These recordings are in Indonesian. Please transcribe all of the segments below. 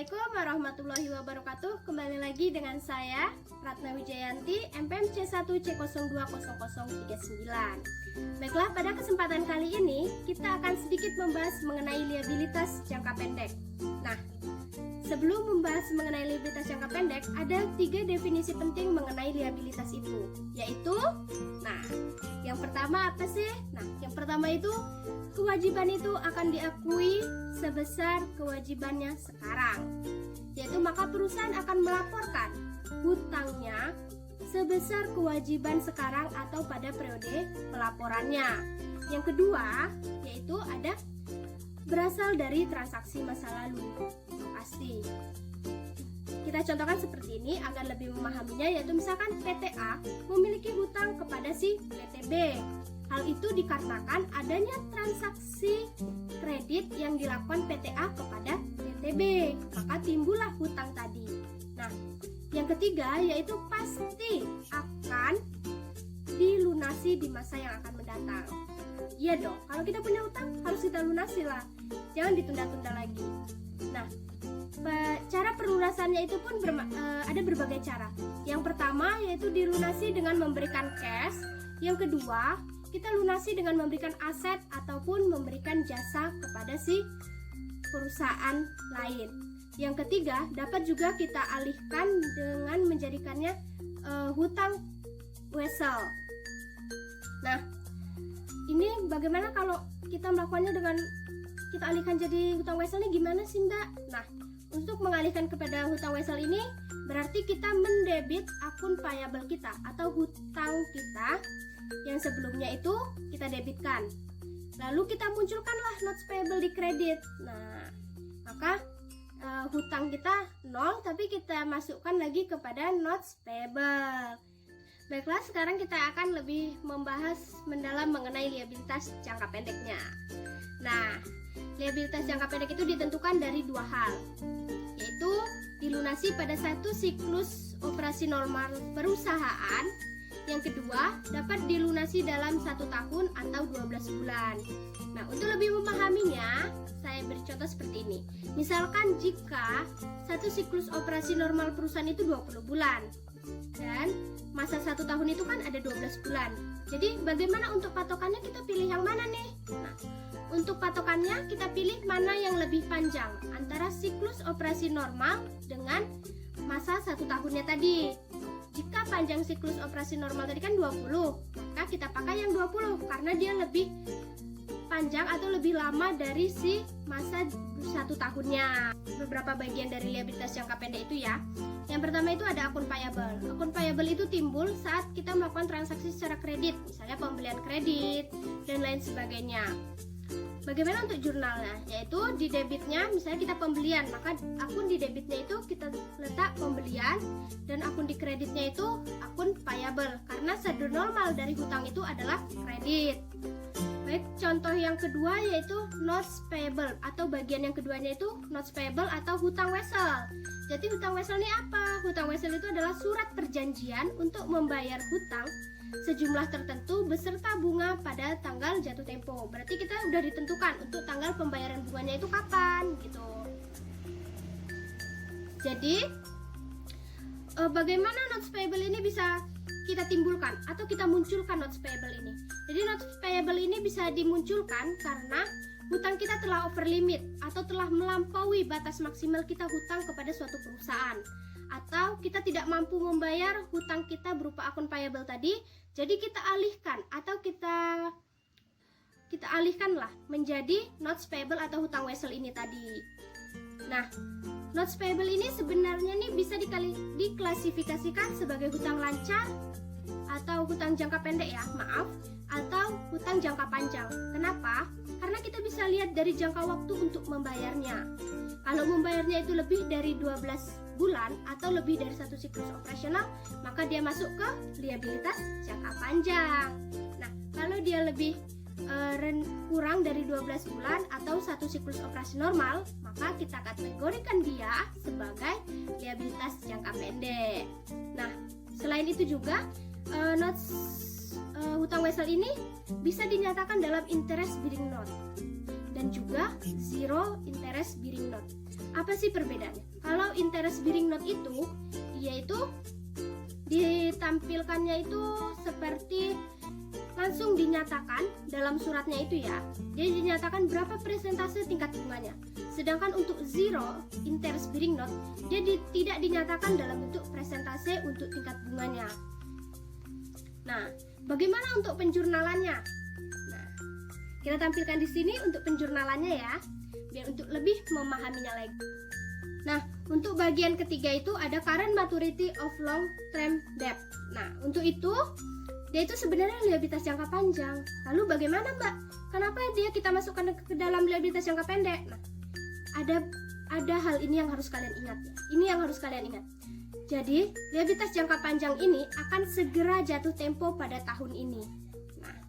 Assalamualaikum warahmatullahi wabarakatuh. Kembali lagi dengan saya Ratna Wijayanti, MPMC 1C020039. Baiklah, pada kesempatan kali ini kita akan sedikit membahas mengenai liabilitas jangka pendek. Nah, sebelum membahas mengenai liabilitas jangka pendek, ada 3 definisi penting mengenai liabilitas itu, yaitu yang pertama apa sih? Yang pertama itu kewajiban itu akan diakui sebesar kewajibannya sekarang, yaitu maka perusahaan akan melaporkan hutangnya sebesar kewajiban sekarang atau pada periode pelaporannya. Yang kedua yaitu ada berasal dari transaksi masa lalu. Pasti kita contohkan seperti ini agar lebih memahaminya, yaitu misalkan PT A memiliki hutang kepada si PT B. Hal itu dikarenakan adanya transaksi kredit yang dilakukan PT A kepada PT B, maka timbullah hutang tadi. Nah, yang ketiga yaitu pasti akan dilunasi di masa yang akan mendatang. Iya dong, kalau kita punya hutang harus kita lunasi lah, jangan ditunda-tunda lagi. Nah, cara pelunasannya itu pun ada berbagai cara. Yang pertama yaitu dilunasi dengan memberikan cash. Yang kedua, kita lunasi dengan memberikan aset ataupun memberikan jasa kepada si perusahaan lain. Yang ketiga, dapat juga kita alihkan dengan menjadikannya hutang wesel. Nah, ini bagaimana kalau kita melakukannya dengan kita alihkan jadi hutang wesel ini gimana sih, Mbak? Nah, untuk mengalihkan kepada hutang wesel ini berarti kita mendebit akun payable kita atau hutang kita yang sebelumnya itu kita debitkan. Lalu kita munculkanlah notes payable di kredit. Nah, maka hutang kita 0 tapi kita masukkan lagi kepada notes payable. Baiklah, sekarang kita akan lebih membahas mendalam mengenai liabilitas jangka pendeknya. Nah, liabilitas jangka pendek itu ditentukan dari 2 hal, yaitu dilunasi pada satu siklus operasi normal perusahaan. Yang kedua, dapat dilunasi dalam 1 tahun atau 12 bulan. Nah, untuk lebih memahaminya, saya beri contoh seperti ini. Misalkan jika satu siklus operasi normal perusahaan itu 20 bulan dan masa 1 tahun itu kan ada 12 bulan. Jadi bagaimana untuk patokannya, kita pilih yang mana nih? Nah, untuk patokannya kita pilih mana yang lebih panjang antara siklus operasi normal dengan masa 1 tahunnya tadi. Jika panjang siklus operasi normal tadi kan 20, maka kita pakai yang 20 karena dia lebih panjang atau lebih lama dari si masa 1 tahunnya. Beberapa bagian dari liabilitas jangka pendek itu ya. Yang pertama itu ada akun payable. Akun payable itu timbul saat kita melakukan transaksi secara kredit, misalnya pembelian kredit dan lain sebagainya. Bagaimana untuk jurnalnya? Yaitu di debitnya, misalnya kita pembelian, maka akun di debitnya itu kita letak pembelian dan akun di kreditnya itu akun payable, karena saldo normal dari hutang itu adalah kredit. Baik, contoh yang kedua yaitu notes payable atau bagian yang keduanya itu notes payable atau hutang wesel. Jadi hutang wesel ini apa? Hutang wesel itu adalah surat perjanjian untuk membayar hutang sejumlah tertentu beserta bunga pada tanggal jatuh tempo. Berarti kita udah ditentukan untuk tanggal pembayaran bunganya itu kapan gitu. Jadi bagaimana notes payable ini bisa kita timbulkan atau kita munculkan notes payable ini? Jadi notes payable ini bisa dimunculkan karena hutang kita telah over limit atau telah melampaui batas maksimal kita hutang kepada suatu perusahaan, atau kita tidak mampu membayar hutang kita berupa akun payable tadi. Jadi kita alihkan atau kita alihkanlah menjadi notes payable atau hutang wesel ini tadi. Nah, notes payable ini sebenarnya nih bisa diklasifikasikan sebagai hutang lancar atau hutang jangka pendek ya, atau hutang jangka panjang. Kenapa? Karena kita bisa lihat dari jangka waktu untuk membayarnya. Kalau membayarnya itu lebih dari 12 bulan atau lebih dari 1 siklus operasional, maka dia masuk ke liabilitas jangka panjang. Nah, kalau dia lebih kurang dari 12 bulan atau 1 siklus operasi normal, maka kita kategorikan dia sebagai liabilitas jangka pendek. Nah, selain itu juga notes hutang wesel ini bisa dinyatakan dalam interest bearing note dan juga zero interest bearing note. Apa sih perbedaannya? Kalau interest bearing note itu, dia itu ditampilkannya itu seperti langsung dinyatakan dalam suratnya itu ya. Dia dinyatakan berapa persentase tingkat bunganya. Sedangkan untuk zero interest bearing note, dia tidak dinyatakan dalam bentuk persentase untuk tingkat bunganya. Nah, bagaimana untuk penjurnalannya? Nah, kita tampilkan di sini untuk penjurnalannya ya, biar untuk lebih memahaminya lagi. Nah, untuk bagian ketiga itu ada current maturity of long term debt. Nah, untuk itu dia itu sebenarnya liabilitas jangka panjang. Lalu bagaimana, Mbak? Kenapa kita masukkan ke dalam liabilitas jangka pendek? Nah, ada hal ini yang harus kalian ingat ya. Ini yang harus kalian ingat. Jadi, liabilitas jangka panjang ini akan segera jatuh tempo pada tahun ini. Nah,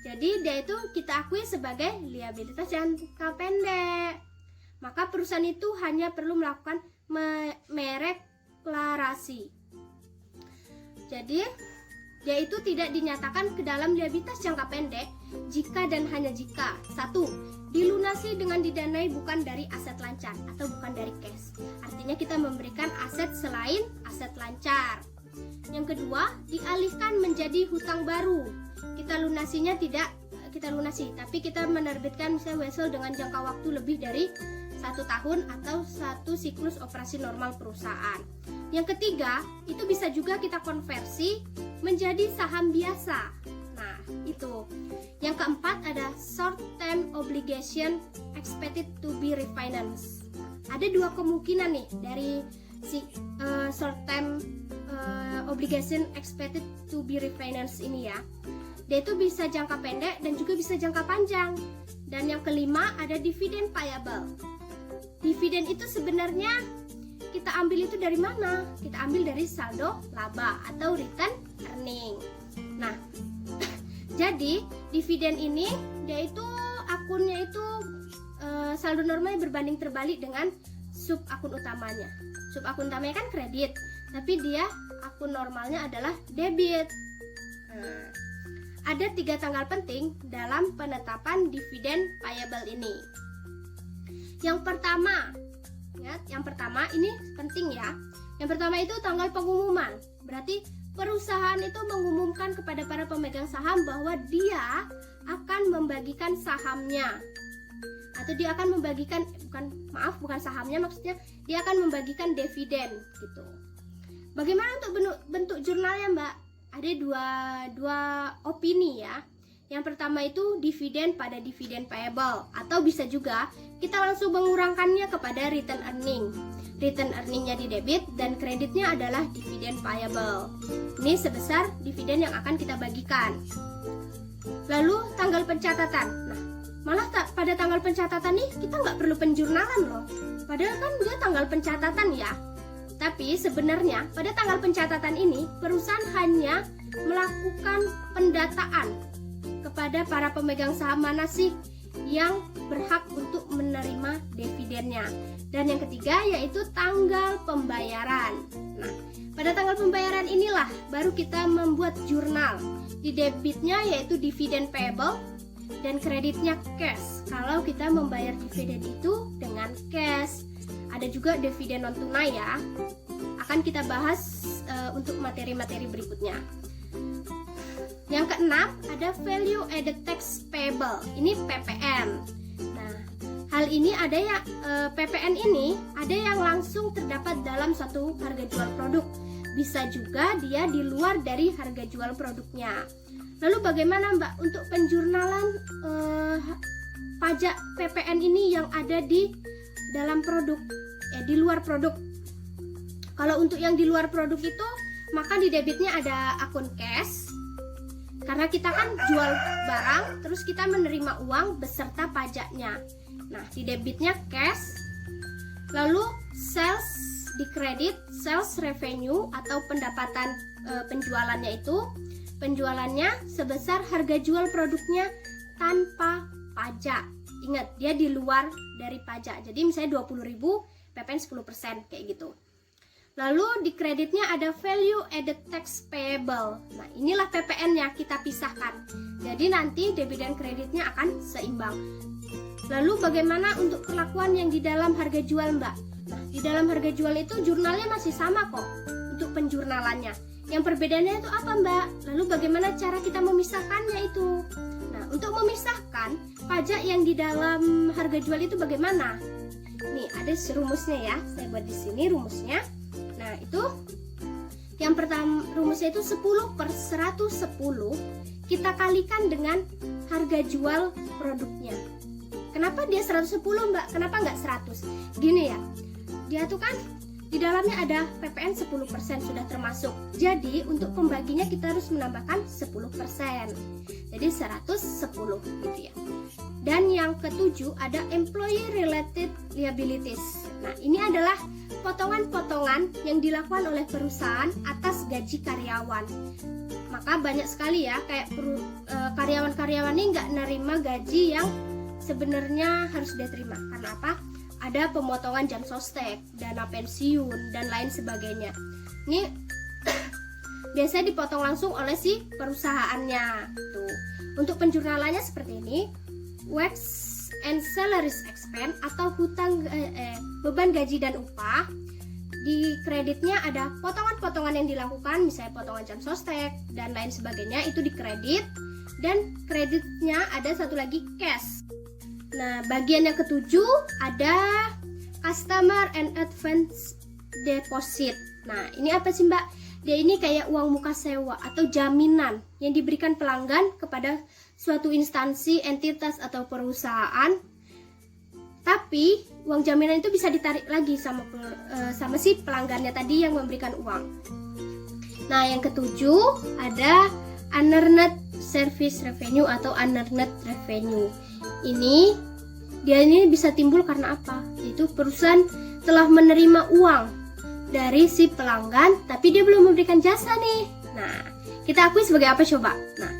jadi dia itu kita akui sebagai liabilitas jangka pendek. Maka perusahaan itu hanya perlu melakukan mereklarasi. Jadi, dia itu tidak dinyatakan ke dalam liabilitas jangka pendek jika dan hanya jika 1. Dilunasi dengan didanai bukan dari aset lancar atau bukan dari cash. Artinya kita memberikan aset selain aset lancar. Yang kedua, dialihkan menjadi hutang baru. Kita lunasinya tidak kita lunasi, tapi kita menerbitkan misalnya wesel dengan jangka waktu lebih dari 1 tahun atau 1 siklus operasi normal perusahaan. Yang ketiga, itu bisa juga kita konversi menjadi saham biasa. Nah, itu. Yang keempat ada short term obligation expected to be refinanced. Ada 2 kemungkinan nih dari si short term obligation expected to be refinanced ini ya. Dia itu bisa jangka pendek dan juga bisa jangka panjang. Dan yang kelima ada dividend payable. Dividen itu sebenarnya kita ambil itu dari mana? Kita ambil dari saldo laba atau return earning. Nah, jadi dividen ini dia itu akunnya itu saldo normalnya berbanding terbalik dengan sub akun utamanya. Sub akun utamanya kan kredit, tapi dia akun normalnya adalah debit. Ada 3 tanggal penting dalam penetapan dividen payable ini. Yang pertama, yang pertama ini penting ya. Yang pertama itu tanggal pengumuman. Berarti perusahaan itu mengumumkan kepada para pemegang saham bahwa dia akan membagikan sahamnya. Atau dia akan membagikan bukan sahamnya, maksudnya dia akan membagikan dividen gitu. Bagaimana untuk bentuk jurnalnya, Mbak? Ada dua opini ya. Yang pertama itu dividen pada dividen payable, atau bisa juga kita langsung mengurangkannya kepada return earning. Return earningnya di debit dan kreditnya adalah dividen payable. Ini sebesar dividen yang akan kita bagikan. Lalu tanggal pencatatan. Nah, malah pada tanggal pencatatan nih kita nggak perlu penjurnalan loh. Padahal kan dia tanggal pencatatan ya. Tapi sebenarnya pada tanggal pencatatan ini perusahaan hanya melakukan pendataan kepada para pemegang saham mana sih yang berhak untuk menerima dividennya. Dan yang ketiga yaitu tanggal pembayaran. Nah, pada tanggal pembayaran inilah baru kita membuat jurnal. Di debitnya yaitu dividen payable dan kreditnya cash. Kalau kita membayar dividen itu dengan cash. Ada juga dividen non tunai ya. Akan kita bahas untuk materi-materi berikutnya. Yang keenam ada value added tax payable. Ini PPN. Nah, hal ini ada yang PPN ini ada yang langsung terdapat dalam suatu harga jual produk. Bisa juga dia di luar dari harga jual produknya. Lalu bagaimana Mbak untuk penjurnalan pajak PPN ini yang ada di dalam produk, di luar produk? Kalau untuk yang di luar produk itu, maka di debitnya ada akun cash. Karena kita kan jual barang, terus kita menerima uang beserta pajaknya. Nah, di debitnya cash. Lalu sales di kredit, sales revenue atau pendapatan penjualannya itu, penjualannya sebesar harga jual produknya tanpa pajak. Ingat, dia di luar dari pajak. Jadi misalnya 20.000, PPN 10% kayak gitu. Lalu di kreditnya ada value added tax payable. Nah, inilah PPN-nya kita pisahkan. Jadi nanti debit dan kreditnya akan seimbang. Lalu bagaimana untuk perlakuan yang di dalam harga jual, Mbak? di dalam harga jual itu jurnalnya masih sama kok untuk penjurnalannya. Yang perbedaannya itu apa, Mbak? Lalu bagaimana cara kita memisahkannya itu? Nah, untuk memisahkan pajak yang di dalam harga jual itu bagaimana? Nih, ada rumusnya ya. Saya buat di sini rumusnya. Nah, itu yang pertama, rumusnya itu 10/110 kita kalikan dengan harga jual produknya. Kenapa dia 110, Mbak? Kenapa nggak 100? Gini ya, dia tuh kan di dalamnya ada PPN 10% sudah termasuk. Jadi untuk pembaginya kita harus menambahkan 10%. Jadi 110 gitu ya. Dan yang ketujuh ada employee related liabilities. Nah, ini adalah potongan-potongan yang dilakukan oleh perusahaan atas gaji karyawan. Maka banyak sekali ya kayak karyawan-karyawan ini nggak nerima gaji yang sebenarnya harus dia terima. Karena apa? Ada pemotongan jam sostek, dana pensiun, dan lain sebagainya. Ini biasanya dipotong langsung oleh si perusahaannya. Tuh. Untuk penjurnalannya seperti ini, wages and salaries expense atau beban gaji dan upah. Di kreditnya ada potongan-potongan yang dilakukan, misalnya potongan jam sostek dan lain sebagainya, itu dikredit. Dan kreditnya ada satu lagi cash. Nah, bagian yang ketujuh ada customer and advance deposit. Nah, ini apa sih, Mbak? Dia ini kayak uang muka sewa atau jaminan yang diberikan pelanggan kepada suatu instansi, entitas atau perusahaan. Tapi uang jaminan itu bisa ditarik lagi sama si pelanggannya tadi yang memberikan uang. Nah, yang ketujuh ada unearned service revenue atau unearned revenue. Dia ini bisa timbul karena apa? Yaitu perusahaan telah menerima uang dari si pelanggan, tapi dia belum memberikan jasa nih. Nah, kita akui sebagai apa coba? Nah,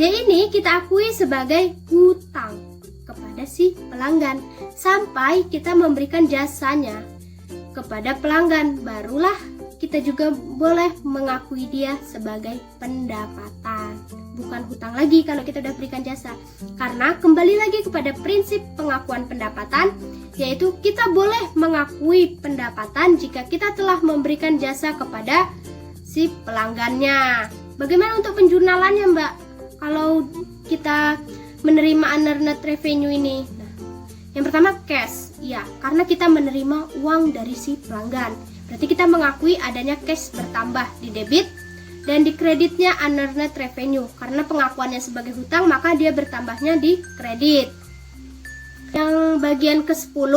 dia ini kita akui sebagai hutang kepada si pelanggan sampai kita memberikan jasanya kepada pelanggan, barulah kita juga boleh mengakui dia sebagai pendapatan, bukan hutang lagi kalau kita udah berikan jasa. Karena kembali lagi kepada prinsip pengakuan pendapatan, yaitu kita boleh mengakui pendapatan jika kita telah memberikan jasa kepada si pelanggannya. Bagaimana untuk penjurnalannya, Mbak? Kalau kita menerima unearned revenue ini, nah, yang pertama cash, ya, karena kita menerima uang dari si pelanggan. Berarti kita mengakui adanya cash bertambah di debit, dan di kreditnya unearned revenue. Karena pengakuannya sebagai hutang, maka dia bertambahnya di kredit. Yang bagian ke-10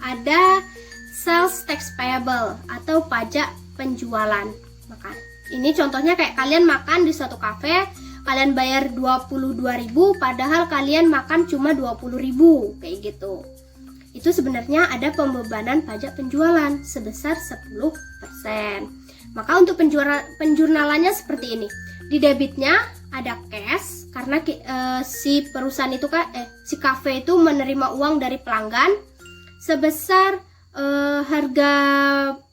ada sales tax payable atau pajak penjualan. Maka ini contohnya kayak kalian makan di suatu kafe, kalian bayar 22.000 padahal kalian makan cuma 20.000 kayak gitu. Itu sebenarnya ada pembebanan pajak penjualan sebesar 10%. Maka untuk penjurnalannya seperti ini. Di debitnya ada cash karena si perusahaan itu si kafe itu menerima uang dari pelanggan sebesar harga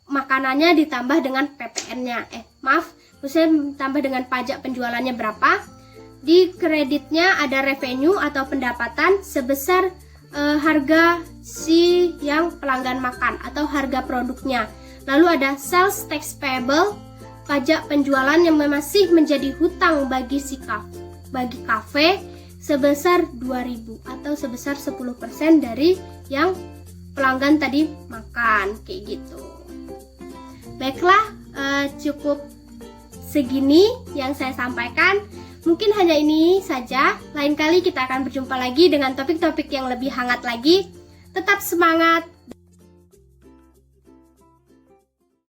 makanannya ditambah dengan PPN-nya. Maksudnya ditambah dengan pajak penjualannya berapa. Di kreditnya ada revenue atau pendapatan sebesar harga si yang pelanggan makan atau harga produknya. Lalu ada sales tax payable, pajak penjualan yang masih menjadi hutang bagi kafe sebesar 2.000 atau sebesar 10% dari yang pelanggan tadi makan kayak gitu. Baiklah, cukup segini yang saya sampaikan. Mungkin hanya ini saja. Lain kali kita akan berjumpa lagi dengan topik-topik yang lebih hangat lagi. Tetap semangat.